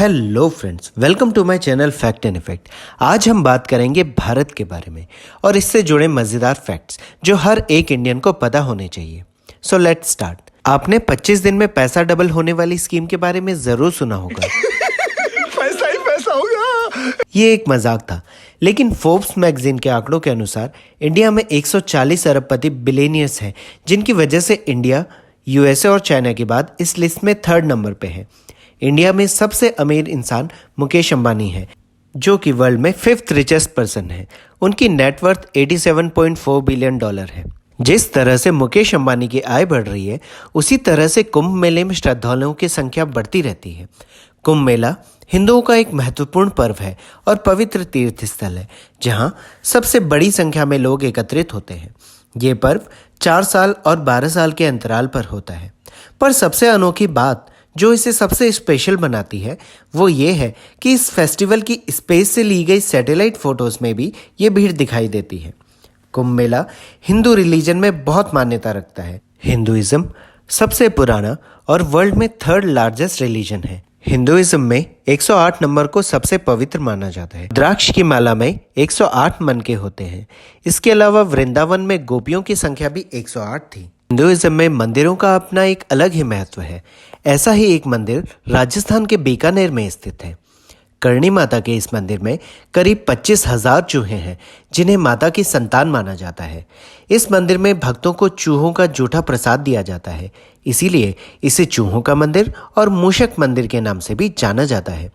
Hello friends, welcome to my channel fact and effect. आज हम बात करेंगे भारत के बारे में और इससे जुड़े मज़ेदार फैक्ट्स जो हर एक इंडियन को पता होने चाहिए। So let's start. आपने 25 दिन में पैसा डबल होने वाली स्कीम के बारे में ज़रूर सुना होगा। पैसा ही पैसा होगा। ये एक मजाक था, लेकिन फोर्ब्स मैगजीन के आंकड़ों के अनुसार इंडिया में 140 अरबपति बिलियनियर्स हैं, जिनकी वजह से इंडिया यूएसए और चाइना के बाद इस लिस्ट में 3rd नंबर पे है। इंडिया में सबसे अमीर इंसान मुकेश अंबानी है, जो कि वर्ल्ड में 5th रिचेस्ट पर्सन है। उनकी नेटवर्थ $87.4 बिलियन है। जिस तरह से मुकेश अंबानी की आय बढ़ रही है, उसी तरह से कुंभ मेले में श्रद्धालुओं की संख्या बढ़ती रहती है। कुंभ मेला हिंदुओं का एक महत्वपूर्ण पर्व है और पवित्र तीर्थ स्थल है, जहां सबसे बड़ी संख्या में लोग एकत्रित होते हैं। ये पर्व 4 साल और 12 साल के अंतराल पर होता है। पर सबसे अनोखी बात जो इसे सबसे स्पेशल बनाती है वो ये है कि इस फेस्टिवल की स्पेस से ली गई सैटेलाइट फोटोज में भी ये भीड़ दिखाई देती है। कुंभ मेला हिंदू रिलीजन में बहुत मान्यता रखता है। हिंदुइज्म सबसे पुराना और वर्ल्ड में 3rd लार्जेस्ट रिलीजन है। हिंदुइज्म में 108 नंबर को सबसे पवित्र माना जाता है। द्राक्ष की माला में 108 मनके होते हैं। इसके अलावा वृंदावन में गोपियों की संख्या भी 108 थी। हिंदुइज्म में मंदिरों का अपना एक अलग ही महत्व है। ऐसा ही एक मंदिर राजस्थान के बीकानेर में स्थित है। करणी माता के इस मंदिर में करीब 25,000 चूहे हैं, जिन्हें माता की संतान माना जाता है। इस मंदिर में भक्तों को चूहों का जूठा प्रसाद दिया जाता है, इसीलिए इसे चूहों का मंदिर और मूषक मंदिर के नाम से भी जाना जाता है।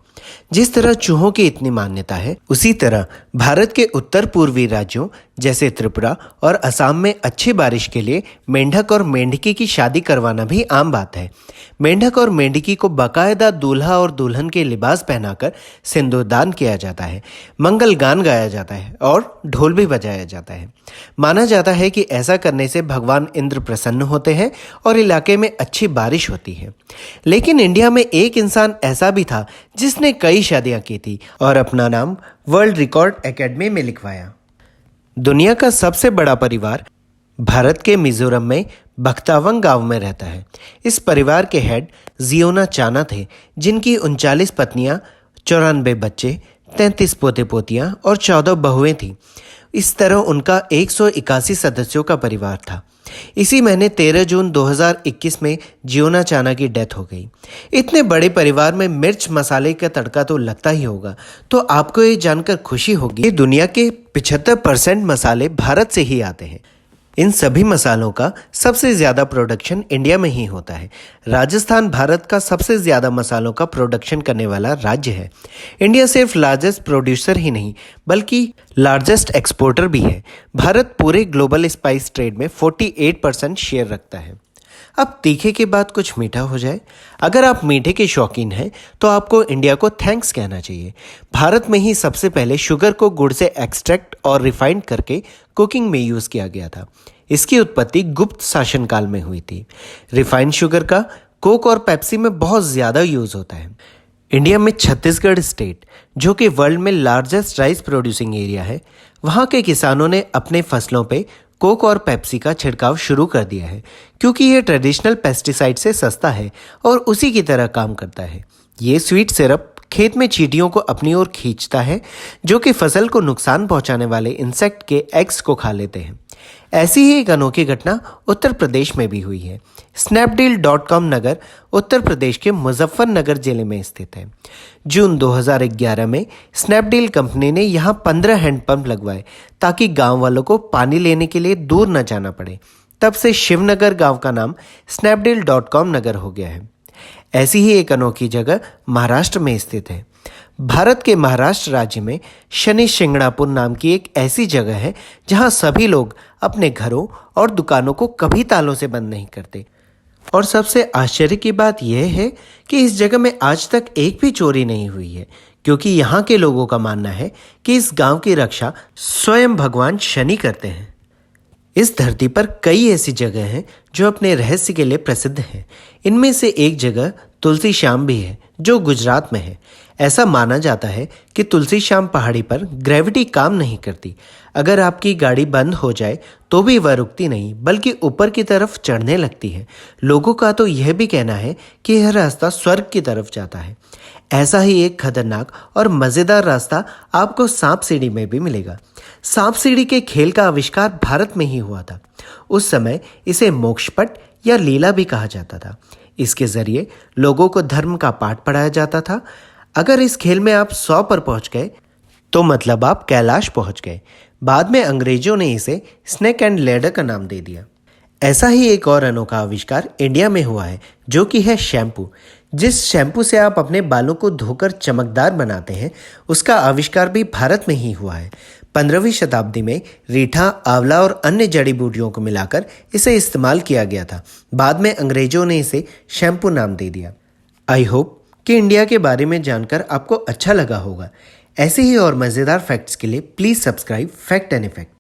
जिस तरह चूहों की इतनी मान्यता है, उसी तरह भारत के उत्तर पूर्वी राज्यों जैसे त्रिपुरा और असम में अच्छी बारिश के लिए मेंढक और मेंढकी की शादी करवाना भी आम बात है। मेंढक और मेंढकी को बाकायदा दूल्हा और दुल्हन के लिबास पहनाकर सिंदूरदान किया जाता है, मंगल गान गाया जाता है और ढोल भी बजाया जाता है। माना जाता है कि ऐसा करने से भगवान इंद्र प्रसन्न होते हैं और इलाके में अच्छी बारिश होती है। लेकिन इंडिया में एक इंसान ऐसा भी था जिसने कई शादियां की थी और अपना नाम वर्ल्ड रिकॉर्ड एकेडमी में लिखवाया। दुनिया का सबसे बड़ा परिवार भारत के मिजोरम में बख्तावंग गांव में रहता है। इस परिवार के हेड जियोना चाना थे, जिनकी 39 पत्नियां, 94 बच्चे, 33 पोते पोतियां और 14 बहुएं थीं। इस तरह उनका 181 सदस्यों का परिवार था। इसी महीने 13 जून 2021 में जियोना चाना की डेथ हो गई। इतने बड़े परिवार में मिर्च मसाले का तड़का तो लगता ही होगा, तो आपको ये जानकर खुशी होगी कि दुनिया के 75% मसाले भारत से ही आते हैं। इन सभी मसालों का सबसे ज़्यादा प्रोडक्शन इंडिया में ही होता है। राजस्थान भारत का सबसे ज़्यादा मसालों का प्रोडक्शन करने वाला राज्य है। इंडिया सिर्फ लार्जेस्ट प्रोड्यूसर ही नहीं, बल्कि लार्जेस्ट एक्सपोर्टर भी है। भारत पूरे ग्लोबल स्पाइस ट्रेड में 48% शेयर रखता है। अब तीखे के बाद कुछ मीठा हो जाए। अगर आप मीठे के शौकीन हैं तो आपको इंडिया को थैंक्स कहना चाहिए। भारत में ही सबसे पहले शुगर को गुड़ से एक्सट्रैक्ट और रिफाइंड करके कुकिंग में यूज़ किया गया था। इसकी उत्पत्ति गुप्त शासनकाल में हुई थी। रिफाइंड शुगर का कोक और पेप्सी में बहुत ज़्यादा यूज़ होता है। इंडिया में छत्तीसगढ़ स्टेट, जो कि वर्ल्ड में लार्जेस्ट राइस प्रोड्यूसिंग एरिया है, वहाँ के किसानों ने अपने फसलों पे कोक और पेप्सी का छिड़काव शुरू कर दिया है, क्योंकि ये ट्रेडिशनल पेस्टिसाइड से सस्ता है और उसी की तरह काम करता है। ये स्वीट सिरप खेत में चींटियों को अपनी ओर खींचता है, जो कि फसल को नुकसान पहुंचाने वाले इंसेक्ट के एग्स को खा लेते हैं। ऐसी ही एक अनोखी घटना उत्तर प्रदेश में भी हुई है। स्नैपडील.com नगर उत्तर प्रदेश के मुजफ्फरनगर जिले में स्थित है। जून 2011 में स्नैपडील कंपनी ने यहाँ 15 हैंडपंप लगवाए ताकि गांव वालों को पानी लेने के लिए दूर न जाना पड़े। तब से शिवनगर गांव का नाम स्नैपडील.com नगर हो गया है। ऐसी ही एक अनोखी जगह महाराष्ट्र में स्थित है। भारत के महाराष्ट्र राज्य में शनि शिंगणापुर नाम की एक ऐसी जगह है जहां सभी लोग अपने घरों और दुकानों को कभी तालों से बंद नहीं करते। और सबसे आश्चर्य की बात यह है कि इस जगह में आज तक एक भी चोरी नहीं हुई है, क्योंकि यहाँ के लोगों का मानना है कि इस गांव की रक्षा स्वयं भगवान शनि करते हैं। इस धरती पर कई ऐसी जगह हैं जो अपने रहस्य के लिए प्रसिद्ध हैं। इनमें से एक जगह तुलसी श्याम भी है जो गुजरात में है। ऐसा माना जाता है कि तुलसी श्याम पहाड़ी पर ग्रेविटी काम नहीं करती। अगर आपकी गाड़ी बंद हो जाए तो भी वह रुकती नहीं बल्कि ऊपर की तरफ चढ़ने लगती है। लोगों का तो यह भी कहना है कि यह रास्ता स्वर्ग की तरफ जाता है। ऐसा ही एक खतरनाक और मज़ेदार रास्ता आपको सांप सीढ़ी में भी मिलेगा। सांप सीढ़ी के खेल का आविष्कार भारत में ही हुआ था। उस समय इसे मोक्षपट या लीला भी कहा जाता था। इसके जरिए लोगों को धर्म का पाठ पढ़ाया जाता था। अगर इस खेल में आप 100 पर पहुंच गए तो मतलब आप कैलाश पहुंच गए। बाद में अंग्रेजों ने इसे स्नेक एंड लैडर का नाम दे दिया। ऐसा ही एक और अनोखा आविष्कार इंडिया में हुआ है जो कि है शैम्पू। जिस शैम्पू से आप अपने बालों को धोकर चमकदार बनाते हैं उसका आविष्कार भी भारत में ही हुआ है। 15वीं शताब्दी में रीठा, आंवला और अन्य जड़ी बूटियों को मिलाकर इसे इस्तेमाल किया गया था। बाद में अंग्रेजों ने इसे शैम्पू नाम दे दिया। आई होप कि इंडिया के बारे में जानकर आपको अच्छा लगा होगा। ऐसे ही और मज़ेदार फैक्ट्स के लिए please subscribe fact and effect.